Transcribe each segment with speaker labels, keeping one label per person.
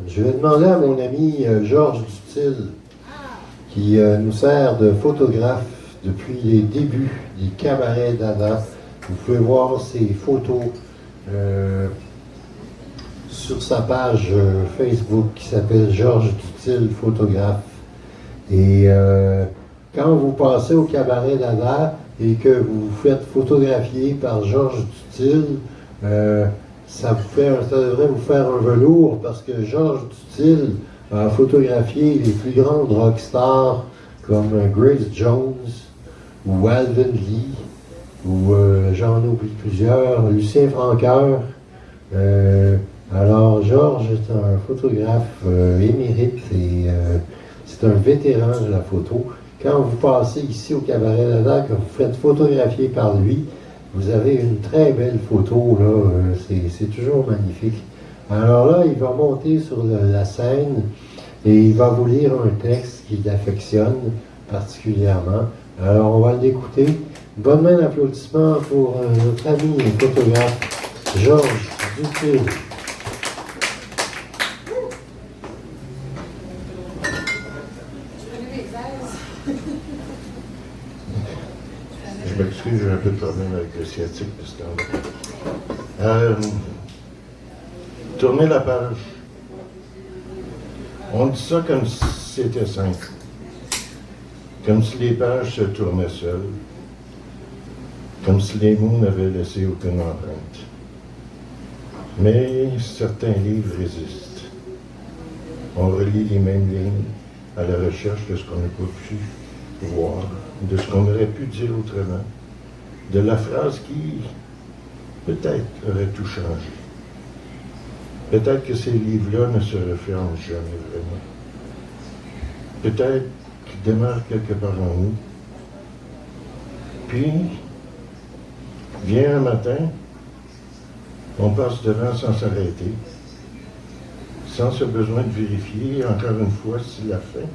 Speaker 1: Je vais demander à mon ami Georges Dutil, qui nous sert de photographe depuis les débuts des cabarets Dada. Vous pouvez voir ses photos sur sa page Facebook qui s'appelle Georges Dutil Photographe. Et quand vous passez au cabaret Dada et que vous vous faites photographier par Georges Dutil, ça devrait vous faire un velours parce que Georges Dutil a photographié les plus grandes rockstars comme Grace Jones ou Alvin Lee ou j'en oublie plusieurs, Lucien Francoeur. Alors Georges est un photographe émérite et c'est un vétéran de la photo. Quand vous passez ici au Cabaret Dada, que vous faites photographier par lui, vous avez une très belle photo, là, c'est toujours magnifique. Alors là, il va monter sur la scène et il va vous lire un texte qu'il affectionne particulièrement. Alors, on va l'écouter. Bonne main d'applaudissement pour notre ami et photographe Georges Dutil.
Speaker 2: Je m'excuse, j'ai un peu de problème avec le sciatique de ce temps-là. Tourner la page. On dit ça comme si c'était simple. Comme si les pages se tournaient seules. Comme si les mots n'avaient laissé aucune empreinte. Mais certains livres résistent. On relit les mêmes lignes à la recherche de ce qu'on n'a pas pu voir, de ce qu'on aurait pu dire autrement, de la phrase qui, peut-être, aurait tout changé. Peut-être que ces livres-là ne se referment jamais vraiment. Peut-être qu'ils démarrent quelque part en nous. Puis, vient un matin, on passe devant sans s'arrêter, sans ce besoin de vérifier encore une fois si la fin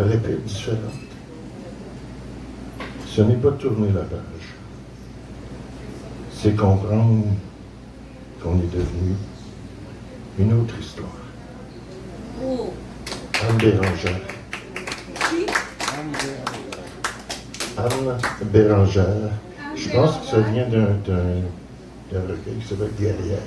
Speaker 2: aurait pu être différente. Ce n'est pas tourner la page, c'est comprendre qu'on est devenu une autre histoire.
Speaker 3: Oh.
Speaker 2: Anne Bérangère. Anne Bérangère. Je pense que ça vient d'un recueil qui s'appelle Guerrière.